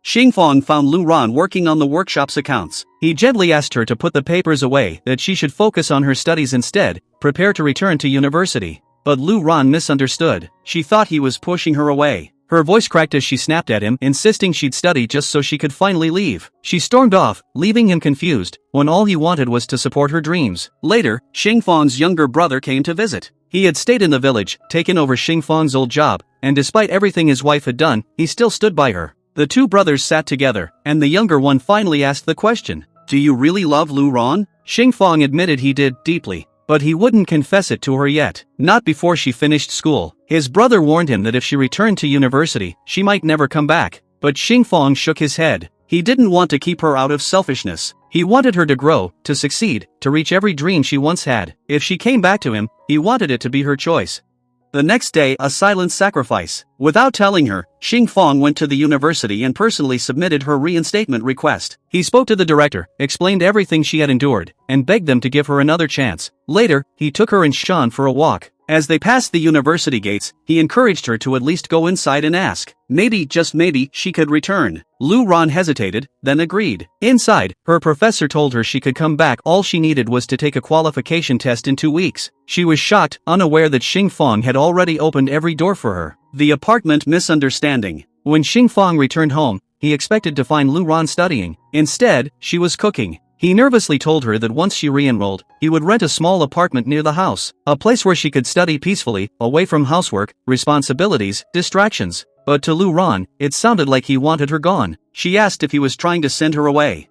S1: Xing Fang found Lu Ran working on the workshop's accounts. He gently asked her to put the papers away, that she should focus on her studies instead, prepare to return to university. But Lu Ran misunderstood. She thought he was pushing her away. Her voice cracked as she snapped at him, insisting she'd study just so she could finally leave. She stormed off, leaving him confused, when all he wanted was to support her dreams. Later, Xing Fang's younger brother came to visit. He had stayed in the village, taken over Xing Fang's old job, and despite everything his wife had done, he still stood by her. The two brothers sat together, and the younger one finally asked the question. Do you really love Lu Ran? Xing Fang admitted he did, deeply. But he wouldn't confess it to her yet, not before she finished school. His brother warned him that if she returned to university, she might never come back. But Xing Fang shook his head. He didn't want to keep her out of selfishness. He wanted her to grow, to succeed, to reach every dream she once had. If she came back to him, he wanted it to be her choice. The next day, a silent sacrifice. Without telling her, Xing Fang went to the university and personally submitted her reinstatement request. He spoke to the director, explained everything she had endured, and begged them to give her another chance. Later, he took her and Shan for a walk. As they passed the university gates, he encouraged her to at least go inside and ask. Maybe, just maybe, she could return. Lu Ran hesitated, then agreed. Inside, her professor told her she could come back. All she needed was to take a qualification test in 2 weeks. She was shocked, unaware that Xing Fang had already opened every door for her. The apartment misunderstanding. When Xing Fang returned home, he expected to find Lu Ran studying. Instead, she was cooking. He nervously told her that once she re-enrolled, he would rent a small apartment near the house, a place where she could study peacefully, away from housework, responsibilities, distractions. But to Lu Ran, it sounded like he wanted her gone. She asked if he was trying to send her away.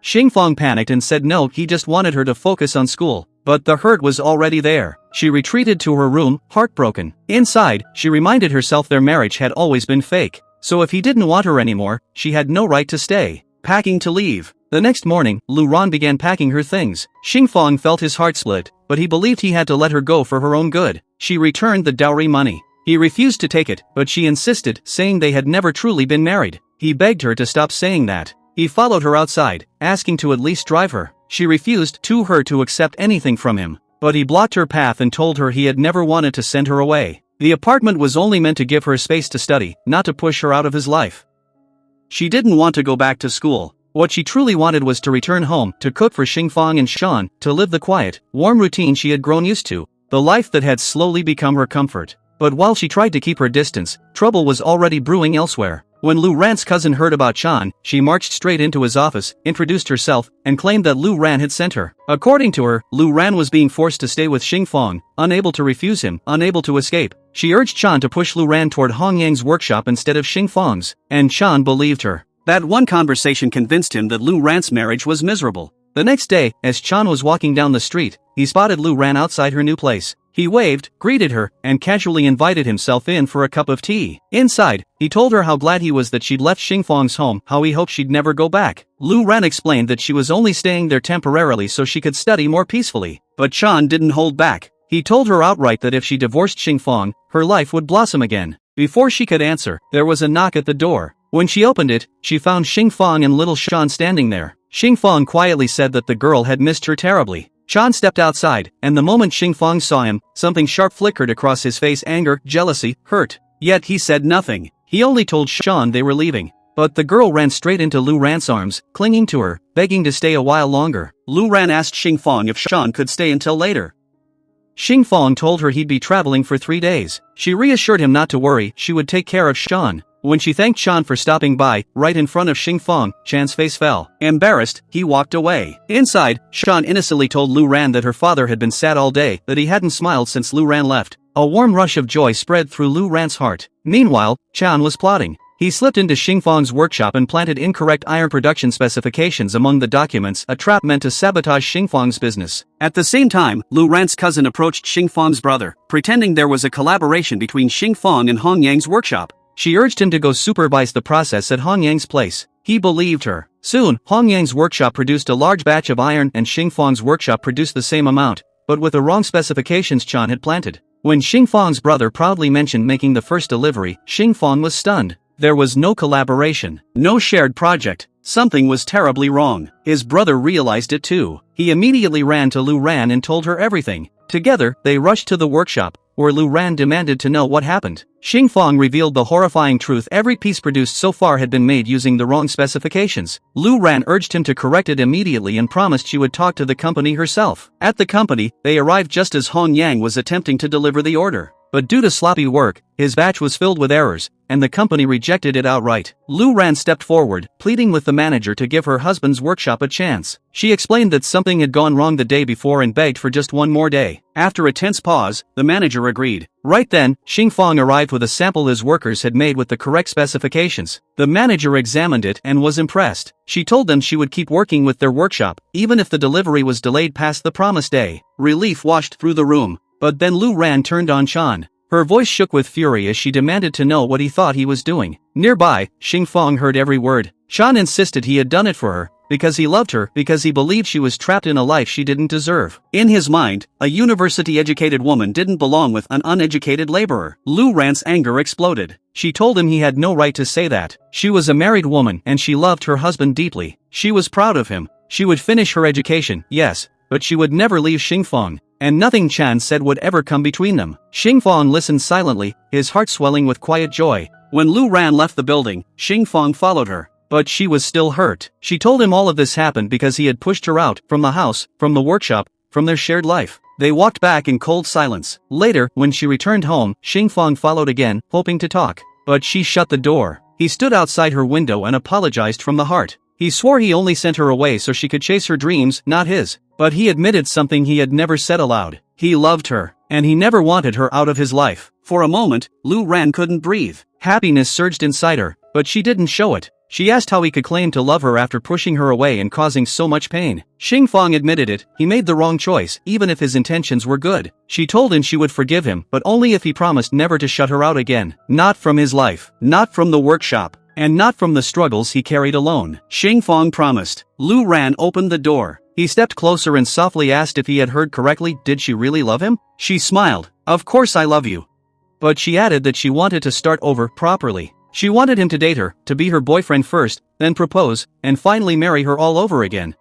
S1: Xing Fang panicked and said no, he just wanted her to focus on school. But the hurt was already there. She retreated to her room, heartbroken. Inside, she reminded herself their marriage had always been fake. So if he didn't want her anymore, she had no right to stay. Packing to leave. The next morning, Lu Ran began packing her things. Xing Fang felt his heart split, but he believed he had to let her go for her own good. She returned the dowry money. He refused to take it, but she insisted, saying they had never truly been married. He begged her to stop saying that. He followed her outside, asking to at least drive her. She refused to accept anything from him. But he blocked her path and told her he had never wanted to send her away. The apartment was only meant to give her space to study, not to push her out of his life. She didn't want to go back to school. What she truly wanted was to return home, to cook for Xing Fang and Shan, to live the quiet, warm routine she had grown used to, the life that had slowly become her comfort. But while she tried to keep her distance, trouble was already brewing elsewhere. When Lu Ran's cousin heard about Chan, she marched straight into his office, introduced herself, and claimed that Lu Ran had sent her. According to her, Lu Ran was being forced to stay with Xing Fang, unable to refuse him, unable to escape. She urged Chan to push Lu Ran toward Hong Yang's workshop instead of Xing Fang's, and Chan believed her. That one conversation convinced him that Lu Ran's marriage was miserable. The next day, as Chan was walking down the street, he spotted Lu Ran outside her new place. He waved, greeted her, and casually invited himself in for a cup of tea. Inside, he told her how glad he was that she'd left Xing Fang's home, how he hoped she'd never go back. Lu Ran explained that she was only staying there temporarily so she could study more peacefully. But Chan didn't hold back. He told her outright that if she divorced Xing Fang, her life would blossom again. Before she could answer, there was a knock at the door. When she opened it, she found Xing Fang and little Shan standing there. Xing Fang quietly said that the girl had missed her terribly. Chan stepped outside, and the moment Xing Fang saw him, something sharp flickered across his face: anger, jealousy, hurt. Yet he said nothing. He only told Shan they were leaving. But the girl ran straight into Lu Ran's arms, clinging to her, begging to stay a while longer. Lu Ran asked Xingfang if Shan could stay until later. Xingfang told her he'd be traveling for 3 days. She reassured him not to worry, she would take care of Shan. When she thanked Shan for stopping by, right in front of Xingfang, Shan's face fell. Embarrassed, he walked away. Inside, Shan innocently told Lu Ran that her father had been sad all day, that he hadn't smiled since Lu Ran left. A warm rush of joy spread through Lu Ran's heart. Meanwhile, Chan was plotting. He slipped into Xingfang's workshop and planted incorrect iron production specifications among the documents, a trap meant to sabotage Xingfang's business. At the same time, Lu Ran's cousin approached Xingfang's brother, pretending there was a collaboration between Xingfang and Hong Yang's workshop. She urged him to go supervise the process at Hong Yang's place. He believed her. Soon, Hong Yang's workshop produced a large batch of iron and Xingfang's workshop produced the same amount, but with the wrong specifications Chan had planted. When Xingfang's brother proudly mentioned making the first delivery, Xingfang was stunned. There was no collaboration, no shared project. Something was terribly wrong. His brother realized it too. He immediately ran to Lu Ran and told her everything. Together, they rushed to the workshop, where Lu Ran demanded to know what happened. Xingfang revealed the horrifying truth: every piece produced so far had been made using the wrong specifications. Lu Ran urged him to correct it immediately and promised she would talk to the company herself. At the company, they arrived just as Hong Yang was attempting to deliver the order. But due to sloppy work, his batch was filled with errors, and the company rejected it outright. Lu Ran stepped forward, pleading with the manager to give her husband's workshop a chance. She explained that something had gone wrong the day before and begged for just one more day. After a tense pause, the manager agreed. Right then, Xingfang arrived with a sample his workers had made with the correct specifications. The manager examined it and was impressed. She told them she would keep working with their workshop, even if the delivery was delayed past the promised day. Relief washed through the room. But then Lu Ran turned on Chan. Her voice shook with fury as she demanded to know what he thought he was doing. Nearby, Xingfang heard every word. Chan insisted he had done it for her, because he loved her, because he believed she was trapped in a life she didn't deserve. In his mind, a university-educated woman didn't belong with an uneducated laborer. Lu Ran's anger exploded. She told him he had no right to say that. She was a married woman and she loved her husband deeply. She was proud of him. She would finish her education, yes, but she would never leave Xingfang. And nothing Chan said would ever come between them. Xingfang listened silently, his heart swelling with quiet joy. When Lu Ran left the building, Xingfang followed her. But she was still hurt. She told him all of this happened because he had pushed her out, from the house, from the workshop, from their shared life. They walked back in cold silence. Later, when she returned home, Xingfang followed again, hoping to talk. But she shut the door. He stood outside her window and apologized from the heart. He swore he only sent her away so she could chase her dreams, not his. But he admitted something he had never said aloud. He loved her, and he never wanted her out of his life. For a moment, Lu Ran couldn't breathe. Happiness surged inside her, but she didn't show it. She asked how he could claim to love her after pushing her away and causing so much pain. Xingfang admitted it, he made the wrong choice, even if his intentions were good. She told him she would forgive him, but only if he promised never to shut her out again. Not from his life, not from the workshop, and not from the struggles he carried alone. Xingfang promised. Lu Ran opened the door. He stepped closer and softly asked if he had heard correctly. Did she really love him? She smiled. Of course I love you. But she added that she wanted to start over properly. She wanted him to date her, to be her boyfriend first, then propose, and finally marry her all over again.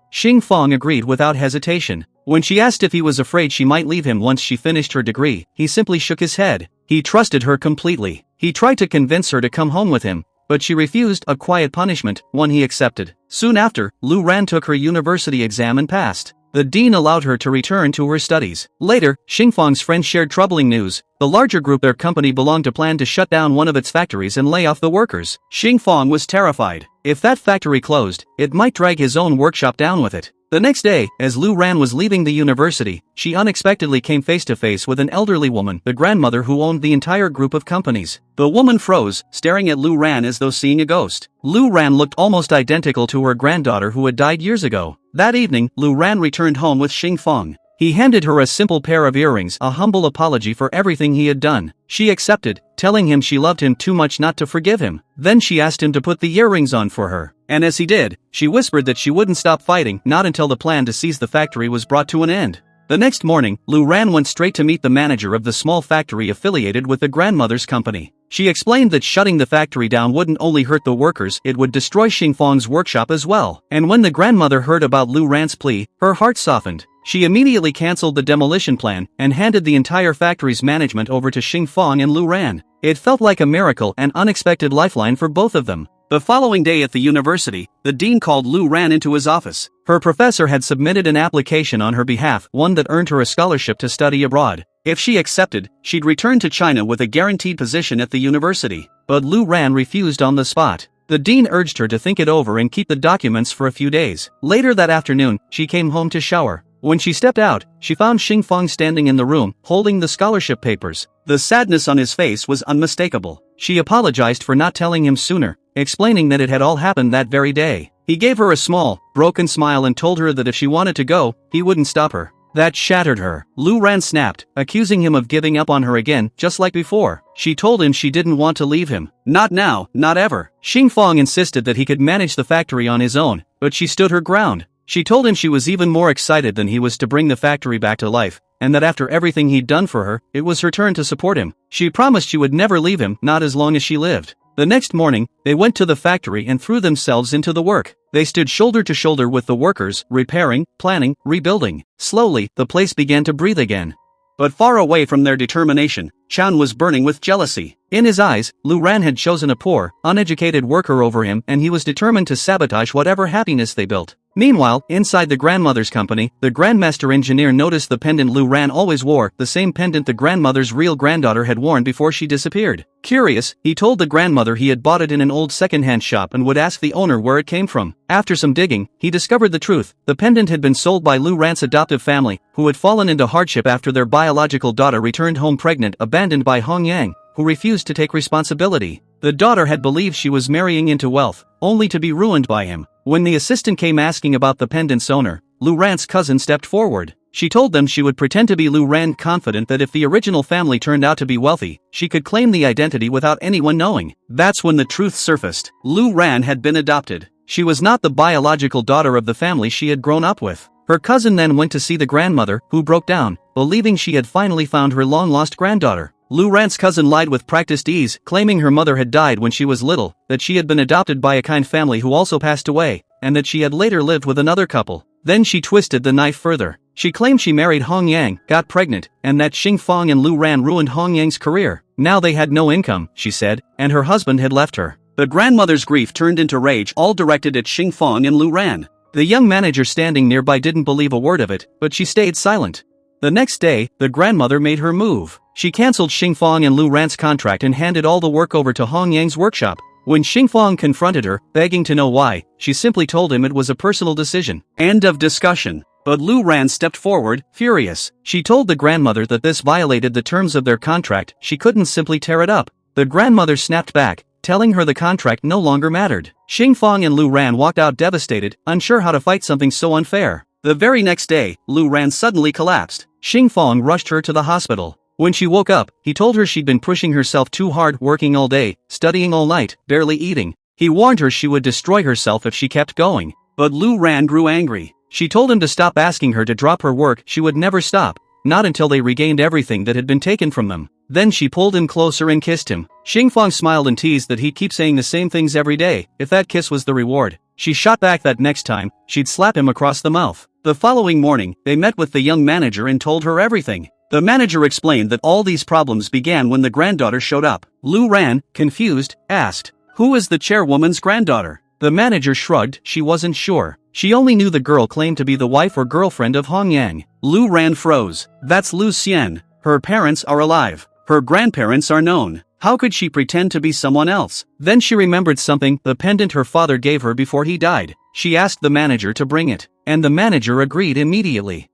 S1: Xingfang agreed without hesitation. When she asked if he was afraid she might leave him once she finished her degree, he simply shook his head. He trusted her completely. He tried to convince her to come home with him, but she refused, a quiet punishment, one he accepted. Soon after, Lu Ran took her university exam and passed. The dean allowed her to return to her studies. Later, Xingfang's friends shared troubling news. The larger group their company belonged to planned to shut down one of its factories and lay off the workers. Xingfang was terrified. If that factory closed, it might drag his own workshop down with it. The next day, as Lu Ran was leaving the university, she unexpectedly came face to face with an elderly woman, the grandmother who owned the entire group of companies. The woman froze, staring at Lu Ran as though seeing a ghost. Lu Ran looked almost identical to her granddaughter who had died years ago. That evening, Lu Ran returned home with Xingfang. He handed her a simple pair of earrings, a humble apology for everything he had done. She accepted, telling him she loved him too much not to forgive him. Then she asked him to put the earrings on for her. And as he did, she whispered that she wouldn't stop fighting, not until the plan to seize the factory was brought to an end. The next morning, Lu Ran went straight to meet the manager of the small factory affiliated with the grandmother's company. She explained that shutting the factory down wouldn't only hurt the workers, it would destroy Xingfang's workshop as well. And when the grandmother heard about Lu Ran's plea, her heart softened. She immediately cancelled the demolition plan and handed the entire factory's management over to Xingfang and Lu Ran. It felt like a miracle and unexpected lifeline for both of them. The following day at the university, the dean called Lu Ran into his office. Her professor had submitted an application on her behalf, one that earned her a scholarship to study abroad. If she accepted, she'd return to China with a guaranteed position at the university. But Lu Ran refused on the spot. The dean urged her to think it over and keep the documents for a few days. Later that afternoon, she came home to shower. When she stepped out, she found Xingfang standing in the room, holding the scholarship papers. The sadness on his face was unmistakable. She apologized for not telling him sooner, explaining that it had all happened that very day. He gave her a small, broken smile and told her that if she wanted to go, he wouldn't stop her. That shattered her. Lu Ran snapped, accusing him of giving up on her again, just like before. She told him she didn't want to leave him. Not now, not ever. Xingfang insisted that he could manage the factory on his own, but she stood her ground. She told him she was even more excited than he was to bring the factory back to life, and that after everything he'd done for her, it was her turn to support him. She promised she would never leave him, not as long as she lived. The next morning, they went to the factory and threw themselves into the work. They stood shoulder to shoulder with the workers, repairing, planning, rebuilding. Slowly, the place began to breathe again. But far away from their determination, Chan was burning with jealousy. In his eyes, Lu Ran had chosen a poor, uneducated worker over him, and he was determined to sabotage whatever happiness they built. Meanwhile, inside the grandmother's company, the grandmaster engineer noticed the pendant Lu Ran always wore, the same pendant the grandmother's real granddaughter had worn before she disappeared. Curious, he told the grandmother he had bought it in an old second-hand shop and would ask the owner where it came from. After some digging, he discovered the truth. The pendant had been sold by Lu Ran's adoptive family, who had fallen into hardship after their biological daughter returned home pregnant, abandoned by Hong Yang, who refused to take responsibility. The daughter had believed she was marrying into wealth, only to be ruined by him. When the assistant came asking about the pendant's owner, Lu Ran's cousin stepped forward. She told them she would pretend to be Lu Ran, confident that if the original family turned out to be wealthy, she could claim the identity without anyone knowing. That's when the truth surfaced. Lu Ran had been adopted. She was not the biological daughter of the family she had grown up with. Her cousin then went to see the grandmother, who broke down, believing she had finally found her long-lost granddaughter. Lu Ran's cousin lied with practiced ease, claiming her mother had died when she was little, that she had been adopted by a kind family who also passed away, and that she had later lived with another couple. Then she twisted the knife further. She claimed she married Hong Yang, got pregnant, and that Xingfang and Lu Ran ruined Hong Yang's career. Now they had no income, she said, and her husband had left her. The grandmother's grief turned into rage, all directed at Xingfang and Lu Ran. The young manager standing nearby didn't believe a word of it, but she stayed silent. The next day, the grandmother made her move. She cancelled Xingfang and Lu Ran's contract and handed all the work over to Hong Yang's workshop. When Xingfang confronted her, begging to know why, she simply told him it was a personal decision. End of discussion. But Lu Ran stepped forward, furious. She told the grandmother that this violated the terms of their contract. She couldn't simply tear it up. The grandmother snapped back, telling her the contract no longer mattered. Xingfang and Lu Ran walked out devastated, unsure how to fight something so unfair. The very next day, Lu Ran suddenly collapsed. Xingfang rushed her to the hospital. When she woke up, he told her she'd been pushing herself too hard, working all day, studying all night, barely eating. He warned her she would destroy herself if she kept going. But Lu Ran grew angry. She told him to stop asking her to drop her work. She would never stop, not until they regained everything that had been taken from them. Then she pulled him closer and kissed him. Xingfang smiled and teased that he'd keep saying the same things every day, if that kiss was the reward. She shot back that next time, she'd slap him across the mouth. The following morning, they met with the young manager and told her everything. The manager explained that all these problems began when the granddaughter showed up. Lu Ran, confused, asked, "Who is the chairwoman's granddaughter?" The manager shrugged, she wasn't sure. She only knew the girl claimed to be the wife or girlfriend of Hong Yang. Lu Ran froze. That's Lu Xian. Her parents are alive. Her grandparents are known. How could she pretend to be someone else? Then she remembered something, the pendant her father gave her before he died. She asked the manager to bring it, and the manager agreed immediately.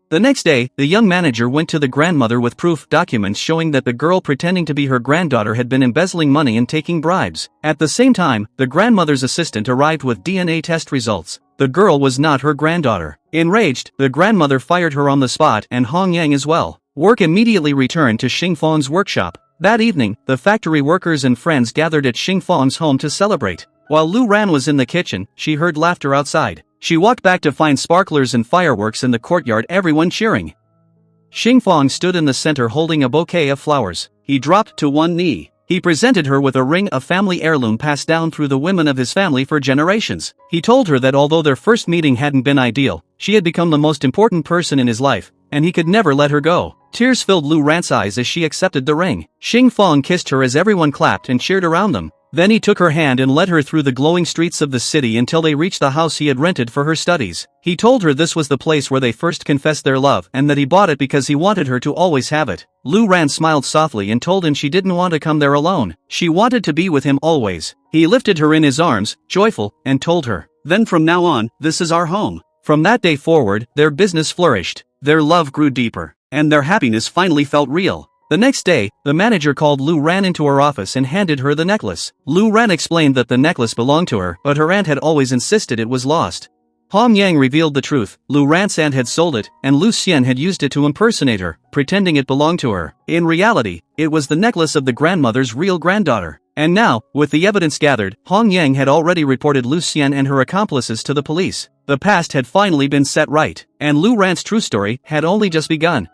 S1: The next day, the young manager went to the grandmother with proof documents showing that the girl pretending to be her granddaughter had been embezzling money and taking bribes. At the same time, the grandmother's assistant arrived with DNA test results. The girl was not her granddaughter. Enraged, the grandmother fired her on the spot and Hong Yang as well. Work immediately returned to Xingfang's workshop. That evening, the factory workers and friends gathered at Xingfang's home to celebrate. While Lu Ran was in the kitchen, she heard laughter outside. She walked back to find sparklers and fireworks in the courtyard, everyone cheering. Xingfang stood in the center holding a bouquet of flowers. He dropped to one knee. He presented her with a ring, a family heirloom passed down through the women of his family for generations. He told her that although their first meeting hadn't been ideal, she had become the most important person in his life, and he could never let her go. Tears filled Lu Ran's eyes as she accepted the ring. Xingfang kissed her as everyone clapped and cheered around them. Then he took her hand and led her through the glowing streets of the city until they reached the house he had rented for her studies. He told her this was the place where they first confessed their love and that he bought it because he wanted her to always have it. Lu Ran smiled softly and told him she didn't want to come there alone. She wanted to be with him always. He lifted her in his arms, joyful, and told her, "Then from now on, this is our home." From that day forward, their business flourished, their love grew deeper, and their happiness finally felt real. The next day, the manager called Lu Ran into her office and handed her the necklace. Lu Ran explained that the necklace belonged to her, but her aunt had always insisted it was lost. Hong Yang revealed the truth. Lu Ran's aunt had sold it, and Lu Xian had used it to impersonate her, pretending it belonged to her. In reality, it was the necklace of the grandmother's real granddaughter. And now, with the evidence gathered, Hong Yang had already reported Lu Xian and her accomplices to the police. The past had finally been set right, and Lu Ran's true story had only just begun.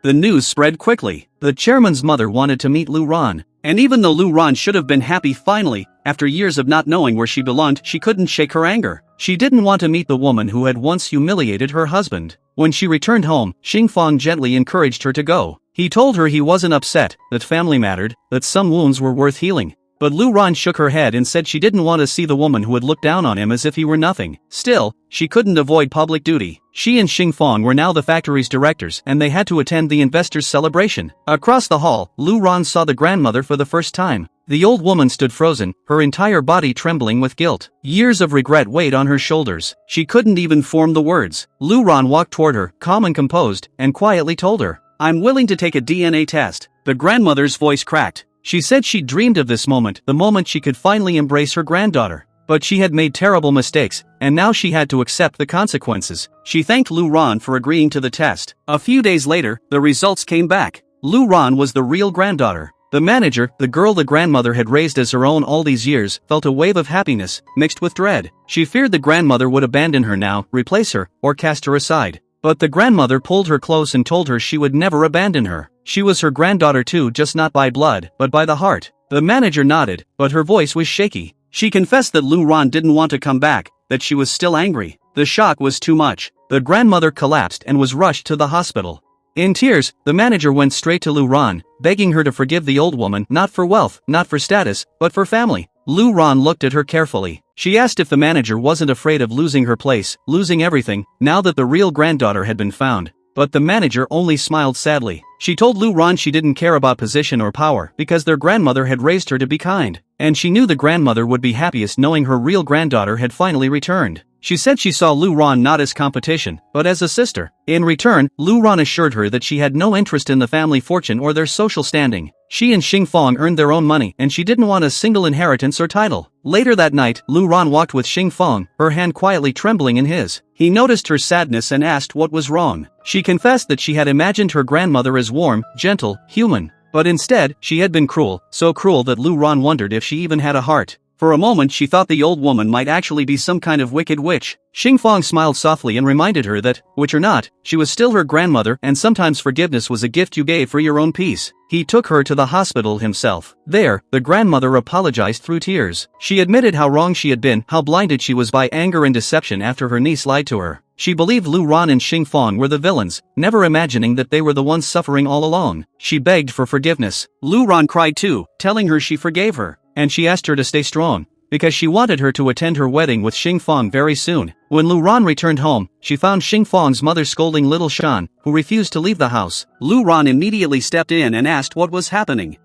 S1: The news spread quickly. The chairman's mother wanted to meet Lu Ran, and even though Lu Ran should have been happy finally, after years of not knowing where she belonged, she couldn't shake her anger. She didn't want to meet the woman who had once humiliated her husband. When she returned home, Xingfang gently encouraged her to go. He told her he wasn't upset, that family mattered, that some wounds were worth healing. But Lu Ran shook her head and said she didn't want to see the woman who would look down on him as if he were nothing. Still, she couldn't avoid public duty. She and Xingfang were now the factory's directors and they had to attend the investors' celebration. Across the hall, Lu Ran saw the grandmother for the first time. The old woman stood frozen, her entire body trembling with guilt. Years of regret weighed on her shoulders. She couldn't even form the words. Lu Ran walked toward her, calm and composed, and quietly told her, "I'm willing to take a DNA test." The grandmother's voice cracked. She said she dreamed of this moment, the moment she could finally embrace her granddaughter. But she had made terrible mistakes, and now she had to accept the consequences. She thanked Lu Ran for agreeing to the test. A few days later, the results came back. Lu Ran was the real granddaughter. The manager, the girl the grandmother had raised as her own all these years, felt a wave of happiness, mixed with dread. She feared the grandmother would abandon her now, replace her, or cast her aside. But the grandmother pulled her close and told her she would never abandon her. She was her granddaughter too, just not by blood, but by the heart. The manager nodded, but her voice was shaky. She confessed that Lu Ran didn't want to come back, that she was still angry. The shock was too much. The grandmother collapsed and was rushed to the hospital. In tears, the manager went straight to Lu Ran, begging her to forgive the old woman, not for wealth, not for status, but for family. Lu Ran looked at her carefully. She asked if the manager wasn't afraid of losing her place, losing everything, now that the real granddaughter had been found. But the manager only smiled sadly. She told Lu Ran she didn't care about position or power because their grandmother had raised her to be kind. And she knew the grandmother would be happiest knowing her real granddaughter had finally returned. She said she saw Lu Ran not as competition, but as a sister. In return, Lu Ran assured her that she had no interest in the family fortune or their social standing. She and Xingfang earned their own money and she didn't want a single inheritance or title. Later that night, Lu Ran walked with Xingfang, her hand quietly trembling in his. He noticed her sadness and asked what was wrong. She confessed that she had imagined her grandmother as warm, gentle, human. But instead, she had been cruel, so cruel that Lu Ran wondered if she even had a heart. For a moment she thought the old woman might actually be some kind of wicked witch. Xingfang smiled softly and reminded her that, witch or not, she was still her grandmother and sometimes forgiveness was a gift you gave for your own peace. He took her to the hospital himself. There, the grandmother apologized through tears. She admitted how wrong she had been, how blinded she was by anger and deception after her niece lied to her. She believed Lu Ran and Xingfang were the villains, never imagining that they were the ones suffering all along. She begged for forgiveness. Lu Ran cried too, telling her she forgave her. And she asked her to stay strong, because she wanted her to attend her wedding with Xingfang very soon. When Lu Ran returned home, she found Xingfang's mother scolding little Shan, who refused to leave the house. Lu Ran immediately stepped in and asked what was happening.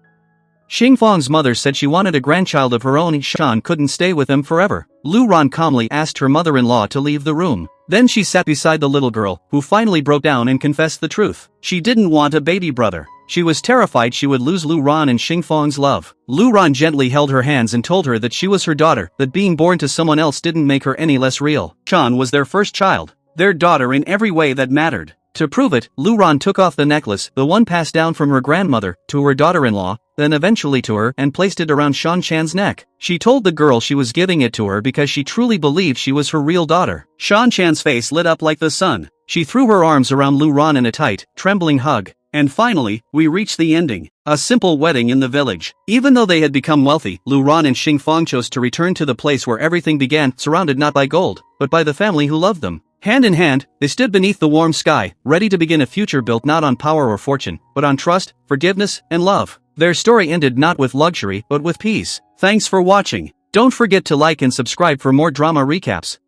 S1: Xingfang's mother said she wanted a grandchild of her own and Shan couldn't stay with them forever. Lu Ran calmly asked her mother-in-law to leave the room. Then she sat beside the little girl, who finally broke down and confessed the truth. She didn't want a baby brother. She was terrified she would lose Lu Ran and Xingfang's love. Lu Ran gently held her hands and told her that she was her daughter, that being born to someone else didn't make her any less real. Shan was their first child, their daughter in every way that mattered. To prove it, Lu Ran took off the necklace, the one passed down from her grandmother, to her daughter-in-law, then eventually to her, and placed it around Shan Chan's neck. She told the girl she was giving it to her because she truly believed she was her real daughter. Shan Chan's face lit up like the sun. She threw her arms around Lu Ran in a tight, trembling hug. And finally, we reached the ending. A simple wedding in the village. Even though they had become wealthy, Lu Ran and Xingfang chose to return to the place where everything began, surrounded not by gold, but by the family who loved them. Hand in hand, they stood beneath the warm sky, ready to begin a future built not on power or fortune, but on trust, forgiveness, and love. Their story ended not with luxury, but with peace. Thanks for watching. Don't forget to like and subscribe for more drama recaps.